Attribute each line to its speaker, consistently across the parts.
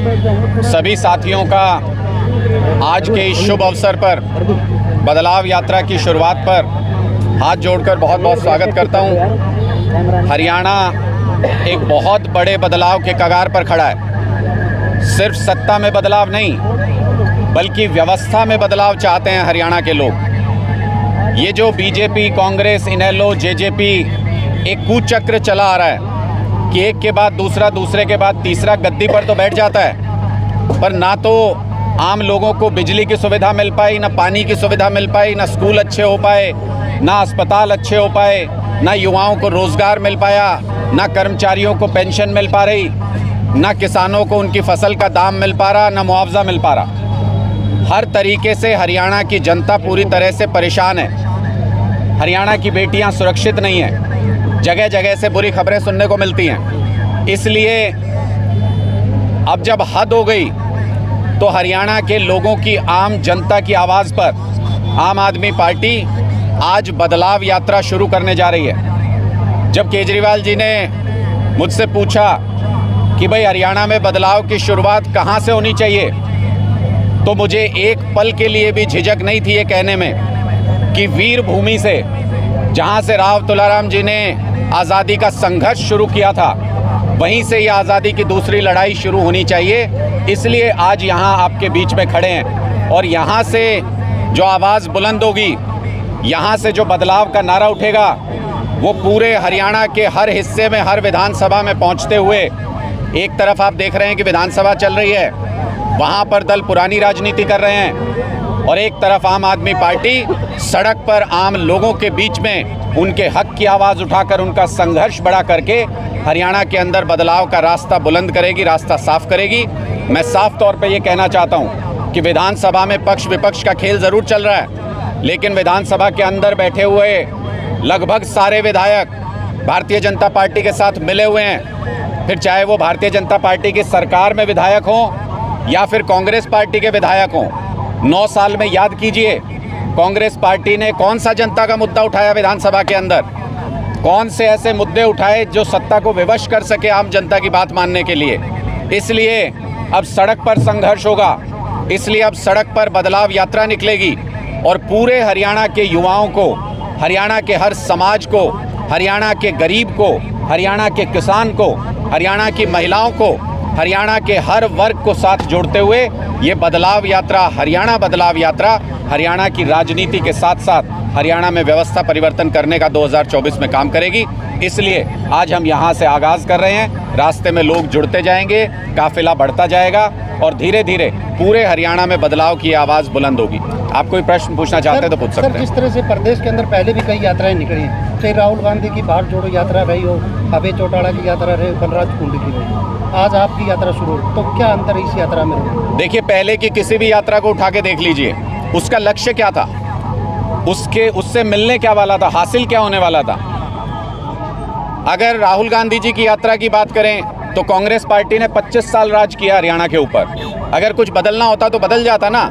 Speaker 1: सभी साथियों का आज के इस शुभ अवसर पर बदलाव यात्रा की शुरुआत पर हाथ जोड़कर बहुत बहुत स्वागत करता हूं। हरियाणा एक बहुत बड़े बदलाव के कगार पर खड़ा है। सिर्फ सत्ता में बदलाव नहीं, बल्कि व्यवस्था में बदलाव चाहते हैं हरियाणा के लोग। ये जो बीजेपी, कांग्रेस, इनेलो, जेजेपी एक कुचक्र चला आ रहा है कि एक के बाद दूसरा, दूसरे के बाद तीसरा गद्दी पर तो बैठ जाता है, पर ना तो आम लोगों को बिजली की सुविधा मिल पाई, ना पानी की सुविधा मिल पाई, ना स्कूल अच्छे हो पाए, ना अस्पताल अच्छे हो पाए, ना युवाओं को रोज़गार मिल पाया, ना कर्मचारियों को पेंशन मिल पा रही, ना किसानों को उनकी फसल का दाम मिल पा रहा, ना मुआवजा मिल पा रहा। हर तरीके से हरियाणा की जनता पूरी तरह से परेशान है। हरियाणा की बेटियां सुरक्षित नहीं हैं, जगह जगह से बुरी खबरें सुनने को मिलती हैं। इसलिए अब जब हद हो गई तो हरियाणा के लोगों की, आम जनता की आवाज़ पर आम आदमी पार्टी आज बदलाव यात्रा शुरू करने जा रही है। जब केजरीवाल जी ने मुझसे पूछा कि भाई हरियाणा में बदलाव की शुरुआत कहाँ से होनी चाहिए, तो मुझे एक पल के लिए भी झिझक नहीं थी ये कहने में कि वीर भूमि से, जहाँ से राव तुलाराम जी ने आज़ादी का संघर्ष शुरू किया था, वहीं से ये आज़ादी की दूसरी लड़ाई शुरू होनी चाहिए। इसलिए आज यहाँ आपके बीच में खड़े हैं और यहाँ से जो आवाज़ बुलंद होगी, यहाँ से जो बदलाव का नारा उठेगा, वो पूरे हरियाणा के हर हिस्से में, हर विधानसभा में पहुँचते हुए, एक तरफ आप देख रहे हैं कि विधानसभा चल रही है, वहाँ पर दल पुरानी राजनीति कर रहे हैं, और एक तरफ आम आदमी पार्टी सड़क पर आम लोगों के बीच में उनके हक की आवाज़ उठाकर, उनका संघर्ष बढ़ा करके हरियाणा के अंदर बदलाव का रास्ता बुलंद करेगी, रास्ता साफ करेगी। मैं साफ तौर पे ये कहना चाहता हूँ कि विधानसभा में पक्ष विपक्ष का खेल ज़रूर चल रहा है, लेकिन विधानसभा के अंदर बैठे हुए लगभग सारे विधायक भारतीय जनता पार्टी के साथ मिले हुए हैं। फिर चाहे वो भारतीय जनता पार्टी की सरकार में विधायक हों या फिर कांग्रेस पार्टी के विधायक हों। 9 साल में याद कीजिए, कांग्रेस पार्टी ने कौन सा जनता का मुद्दा उठाया विधानसभा के अंदर, कौन से ऐसे मुद्दे उठाए जो सत्ता को विवश कर सके आम जनता की बात मानने के लिए। इसलिए अब सड़क पर संघर्ष होगा, इसलिए अब सड़क पर बदलाव यात्रा निकलेगी और पूरे हरियाणा के युवाओं को, हरियाणा के हर समाज को, हरियाणा के गरीब को, हरियाणा के किसान को, हरियाणा की महिलाओं को, हरियाणा के हर वर्ग को साथ जोड़ते हुए ये बदलाव यात्रा, हरियाणा बदलाव यात्रा, हरियाणा की राजनीति के साथ साथ हरियाणा में व्यवस्था परिवर्तन करने का 2024 में काम करेगी। इसलिए आज हम यहाँ से आगाज़ कर रहे हैं। रास्ते में लोग जुड़ते जाएंगे, काफिला बढ़ता जाएगा और धीरे धीरे पूरे हरियाणा में बदलाव की आवाज़ बुलंद होगी। आप कोई प्रश्न पूछना चाहते हैं तो पूछ सकते हैं।
Speaker 2: जिस तरह से प्रदेश के अंदर पहले भी कई यात्राएं निकली हैं, चाहे राहुल गांधी की भारत जोड़ो यात्रा रही हो, अभय चौटाला की यात्रा रही, बलराज कुंड की रही, आज आपकी यात्रा शुरू हो, तो क्या अंतर इस यात्रा में?
Speaker 1: देखिए, पहले की किसी भी यात्रा को उठा के देख लीजिए, उसका लक्ष्य क्या था, उससे मिलने क्या वाला था, हासिल क्या होने वाला था। अगर राहुल गांधी जी की यात्रा की बात करें तो कांग्रेस पार्टी ने 25 साल राज किया हरियाणा के ऊपर। अगर कुछ बदलना होता तो बदल जाता ना,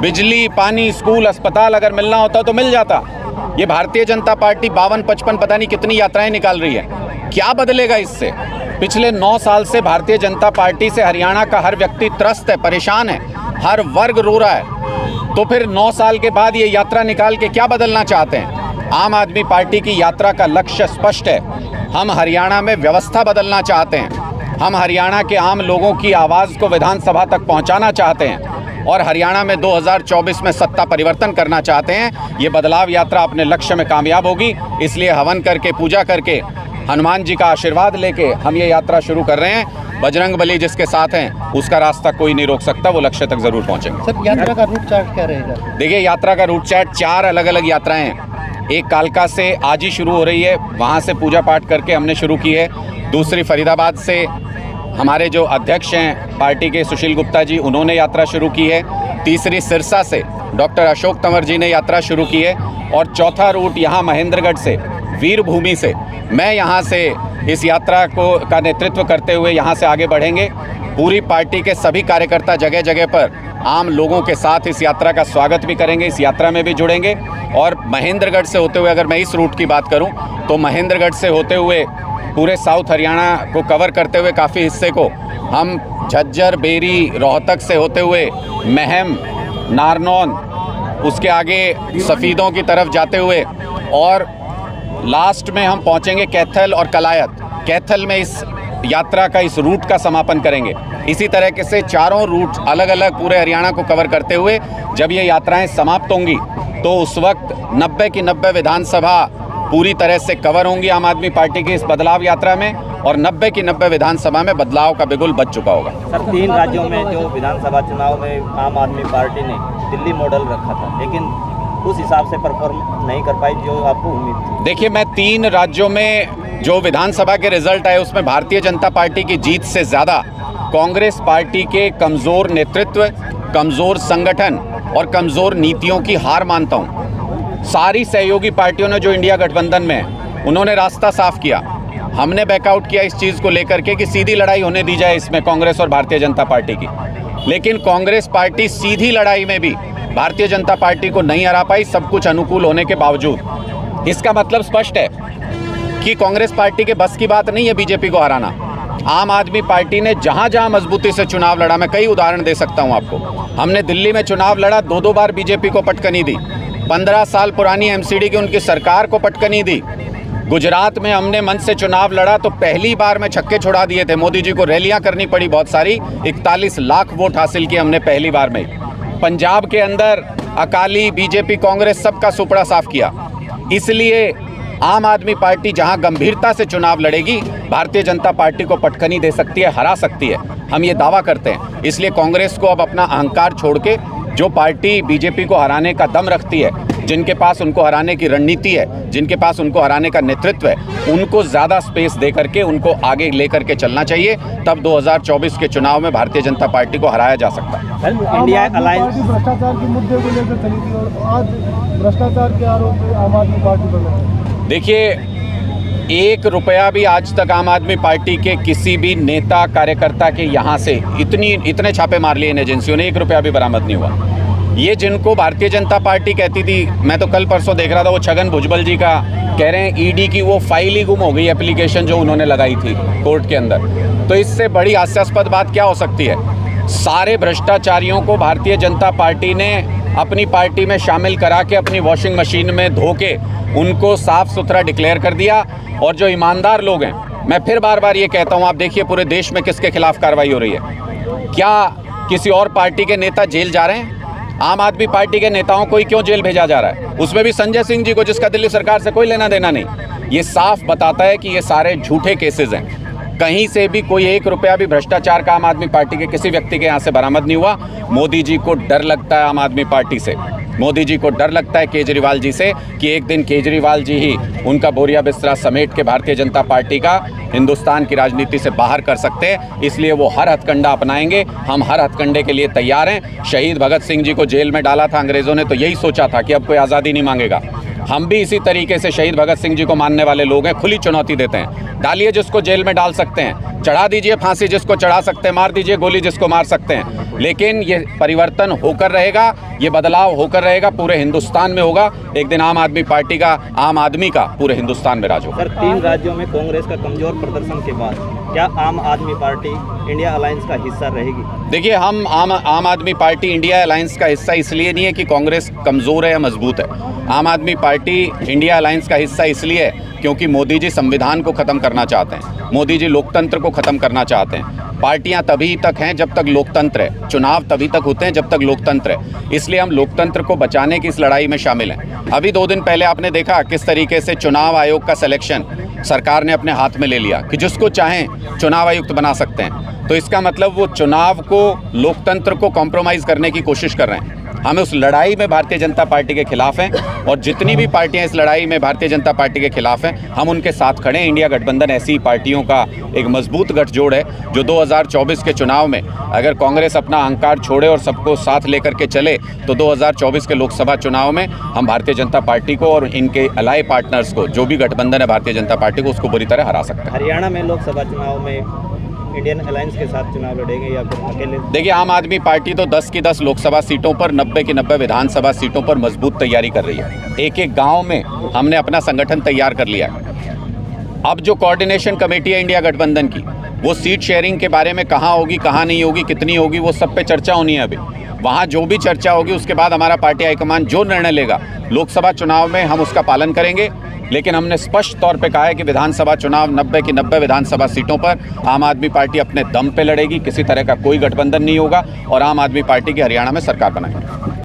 Speaker 1: बिजली, पानी, स्कूल, अस्पताल अगर मिलना होता तो मिल जाता। ये भारतीय जनता पार्टी 52-55 पता नहीं कितनी यात्राएं निकाल रही है, क्या बदलेगा इससे? पिछले 9 साल से भारतीय जनता पार्टी से हरियाणा का हर व्यक्ति त्रस्त है, परेशान है, हर वर्ग रो रहा है। तो फिर 9 साल के बाद ये यात्रा निकाल के क्या बदलना चाहते हैं? आम आदमी पार्टी की यात्रा का लक्ष्य स्पष्ट है। हम हरियाणा में व्यवस्था बदलना चाहते हैं, हम हरियाणा के आम लोगों की आवाज़ को विधानसभा तक पहुंचाना चाहते हैं और हरियाणा में 2024 में सत्ता परिवर्तन करना चाहते हैं। ये बदलाव यात्रा अपने लक्ष्य में कामयाब होगी। इसलिए हवन करके, पूजा करके, हनुमान जी का आशीर्वाद लेके हम ये यात्रा शुरू कर रहे हैं। बजरंग बली जिसके साथ हैं, उसका रास्ता कोई नहीं रोक सकता, वो लक्ष्य तक जरूर पहुंचेंगे।
Speaker 2: सर, यात्रा का रूट चार्ट क्या रहेगा? देखिए,
Speaker 1: यात्रा का रूट चार्ट 4 अलग अलग यात्राएं हैं। एक कालका से आज ही शुरू हो रही है, वहाँ से पूजा पाठ करके हमने शुरू की है। दूसरी फरीदाबाद से हमारे जो अध्यक्ष हैं पार्टी के, सुशील गुप्ता जी, उन्होंने यात्रा शुरू की है। तीसरी सिरसा से डॉक्टर अशोक तंवर जी ने यात्रा शुरू की है और चौथा रूट यहाँ महेंद्रगढ़ से, वीर भूमि से, मैं यहाँ से इस यात्रा का नेतृत्व करते हुए यहाँ से आगे बढ़ेंगे। पूरी पार्टी के सभी कार्यकर्ता जगह जगह पर आम लोगों के साथ इस यात्रा का स्वागत भी करेंगे, इस यात्रा में भी जुड़ेंगे। और महेंद्रगढ़ से होते हुए, अगर मैं इस रूट की बात करूं, तो महेंद्रगढ़ से होते हुए पूरे साउथ हरियाणा को कवर करते हुए काफ़ी हिस्से को हम झज्जर, बेरी, रोहतक से होते हुए महम, नारनौल, उसके आगे सफ़ीदों की तरफ जाते हुए और लास्ट में हम पहुंचेंगे कैथल और कलायत। कैथल में इस यात्रा का, इस रूट का समापन करेंगे। इसी तरह से चारों रूट अलग अलग पूरे हरियाणा को कवर करते हुए जब ये यात्राएं समाप्त होंगी तो उस वक्त 90 की 90 विधानसभा पूरी तरह से कवर होंगी आम आदमी पार्टी की इस बदलाव यात्रा में, और 90 की 90 विधानसभा में बदलाव का बिगुल बज चुका होगा।
Speaker 3: सर, 3 राज्यों में जो विधानसभा चुनाव में आम आदमी पार्टी ने दिल्ली मॉडल रखा था, लेकिन उस हिसाब से परफॉर्म नहीं कर पाई जो आपको उम्मीद थी।
Speaker 1: देखिए, मैं 3 राज्यों में जो विधानसभा के रिजल्ट आए उसमें भारतीय जनता पार्टी की जीत से ज़्यादा कांग्रेस पार्टी के कमज़ोर नेतृत्व, कमज़ोर संगठन और कमज़ोर नीतियों की हार मानता हूँ। सारी सहयोगी पार्टियों ने जो इंडिया गठबंधन में है उन्होंने रास्ता साफ किया। हमने बैकआउट किया इस चीज़ को लेकर के कि सीधी लड़ाई होने दी जाए इसमें कांग्रेस और भारतीय जनता पार्टी की, लेकिन कांग्रेस पार्टी सीधी लड़ाई में भी भारतीय जनता पार्टी को नहीं हरा पाई, सब कुछ अनुकूल होने के बावजूद। इसका मतलब स्पष्ट है कि कांग्रेस पार्टी के बस की बात नहीं है बीजेपी को हराना। आम आदमी पार्टी ने जहां जहां मजबूती से चुनाव लड़ा, मैं कई उदाहरण दे सकता हूं आपको। हमने दिल्ली में चुनाव लड़ा, 2 बार बीजेपी को पटकनी दी। 15 साल पुरानी एमसीडी की उनकी सरकार को पटकनी दी। गुजरात में हमने मंच से चुनाव लड़ा तो पहली बार में छक्के छुड़ा दिए थे, मोदी जी को रैलियां करनी पड़ी बहुत सारी, 41 लाख वोट हासिल किए हमने पहली बार में। पंजाब के अंदर अकाली, बीजेपी, कांग्रेस सबका सुपड़ा साफ किया। इसलिए आम आदमी पार्टी जहां गंभीरता से चुनाव लड़ेगी, भारतीय जनता पार्टी को पटकनी दे सकती है, हरा सकती है, हम ये दावा करते हैं। इसलिए कांग्रेस को अब अपना अहंकार छोड़ के जो पार्टी बीजेपी को हराने का दम रखती है, जिनके पास उनको हराने की रणनीति है, जिनके पास उनको हराने का नेतृत्व है, उनको ज़्यादा स्पेस दे करके उनको आगे ले करके चलना चाहिए। तब 2024 के चुनाव में भारतीय जनता पार्टी को हराया जा सकता है।
Speaker 3: इंडिया अलायंस
Speaker 4: भ्रष्टाचार के मुद्दे को लेकर चली थी और आज भ्रष्टाचार के आरोप आम आदमी पार्टी पर।
Speaker 1: देखिए, 1 रुपया भी आज तक आम आदमी पार्टी के किसी भी नेता कार्यकर्ता के यहाँ से इतने छापे मार लिए इन एजेंसियों ने, 1 रुपया भी बरामद नहीं हुआ। ये जिनको भारतीय जनता पार्टी कहती थी, मैं तो कल परसों देख रहा था, वो छगन भुजबल जी का कह रहे हैं ईडी की वो फाइल ही गुम हो गई, एप्लीकेशन जो उन्होंने लगाई थी कोर्ट के अंदर। तो इससे बड़ी हास्यास्पद बात क्या हो सकती है? सारे भ्रष्टाचारियों को भारतीय जनता पार्टी ने अपनी पार्टी में शामिल करा के अपनी वॉशिंग मशीन में धो के उनको साफ सुथरा डिक्लेयर कर दिया। और जो ईमानदार लोग हैं, मैं फिर बार बार ये कहता हूँ, आप देखिए पूरे देश में किसके खिलाफ कार्रवाई हो रही है। क्या किसी और पार्टी के नेता जेल जा रहे हैं? आम आदमी पार्टी के नेताओं को ही क्यों जेल भेजा जा रहा है? उसमें भी संजय सिंह जी को, जिसका दिल्ली सरकार से कोई लेना देना नहीं। ये साफ बताता है कि ये सारे झूठे केसेस हैं। कहीं से भी कोई 1 रुपया भी भ्रष्टाचार का आम आदमी पार्टी के किसी व्यक्ति के यहाँ से बरामद नहीं हुआ। मोदी जी को डर लगता है आम आदमी पार्टी से, मोदी जी को डर लगता है केजरीवाल जी से कि एक दिन केजरीवाल जी ही उनका बोरिया बिस्तरा समेट के भारतीय जनता पार्टी का हिंदुस्तान की राजनीति से बाहर कर सकते हैं। इसलिए वो हर हथकंडा अपनाएंगे, हम हर हथकंडे के लिए तैयार हैं। शहीद भगत सिंह जी को जेल में डाला था अंग्रेज़ों ने, तो यही सोचा था कि अब कोई आज़ादी नहीं मांगेगा। हम भी इसी तरीके से शहीद भगत सिंह जी को मानने वाले लोग हैं, खुली चुनौती देते हैं। डालिए जिसको जेल में डाल सकते हैं, चढ़ा दीजिए फांसी जिसको चढ़ा सकते हैं, मार दीजिए गोली जिसको मार सकते हैं, लेकिन ये परिवर्तन होकर रहेगा, ये बदलाव होकर रहेगा, पूरे हिंदुस्तान में होगा। एक दिन आम आदमी पार्टी का, आम आदमी का पूरे हिंदुस्तान में राज होगा।
Speaker 3: सर, 3 राज्यों में कांग्रेस का कमजोर प्रदर्शन के बाद क्या आम आदमी पार्टी इंडिया अलायंस का हिस्सा रहेगी?
Speaker 1: देखिए, हम आम आदमी पार्टी इंडिया अलायंस का हिस्सा इसलिए नहीं है कि कांग्रेस कमज़ोर है या मजबूत है। आम आदमी पार्टी इंडिया अलायंस का हिस्सा इसलिए है क्योंकि मोदी जी संविधान को ख़त्म करना चाहते हैं, मोदी जी लोकतंत्र को ख़त्म करना चाहते हैं। पार्टियां तभी तक हैं जब तक लोकतंत्र है, चुनाव तभी तक होते हैं जब तक लोकतंत्र है। इसलिए हम लोकतंत्र को बचाने की इस लड़ाई में शामिल हैं। अभी 2 दिन पहले आपने देखा किस तरीके से चुनाव आयोग का सिलेक्शन सरकार ने अपने हाथ में ले लिया कि जिसको चाहें चुनाव आयुक्त बना सकते हैं। तो इसका मतलब वो चुनाव को, लोकतंत्र को कॉम्प्रोमाइज़ करने की कोशिश कर रहे हैं। हम उस लड़ाई में भारतीय जनता पार्टी के खिलाफ हैं, और जितनी भी पार्टियां इस लड़ाई में भारतीय जनता पार्टी के खिलाफ हैं, हम उनके साथ खड़े हैं। इंडिया गठबंधन ऐसी पार्टियों का एक मजबूत गठजोड़ है जो 2024 के चुनाव में अगर कांग्रेस अपना अहंकार छोड़े और सबको साथ लेकर के चले तो 2024 के लोकसभा चुनाव में हम भारतीय जनता पार्टी को और इनके अलाय पार्टनर्स को, जो भी गठबंधन है भारतीय जनता पार्टी को, उसको बुरी तरह हरा सकते हैं।
Speaker 3: हरियाणा में लोकसभा चुनाव में इंडियन अलायंस के साथ चुनाव लड़ेंगे या फिर अकेले? देखिए,
Speaker 1: आम आदमी पार्टी तो 10 की 10 लोकसभा सीटों पर, 90 की 90 विधानसभा सीटों पर मजबूत तैयारी कर रही है। एक गांव में हमने अपना संगठन तैयार कर लिया है। अब जो कोऑर्डिनेशन कमेटी है इंडिया गठबंधन की, वो सीट शेयरिंग के बारे में कहाँ होगी, कहाँ नहीं होगी, कितनी होगी, वो सब पे चर्चा होनी है अभी। वहाँ जो भी चर्चा होगी उसके बाद हमारा पार्टी हाईकमान जो निर्णय लेगा लोकसभा चुनाव में हम उसका पालन करेंगे। लेकिन हमने स्पष्ट तौर पे कहा है कि विधानसभा चुनाव 90 की 90 विधानसभा सीटों पर आम आदमी पार्टी अपने दम पे लड़ेगी, किसी तरह का कोई गठबंधन नहीं होगा और आम आदमी पार्टी की हरियाणा में सरकार बनाएगी।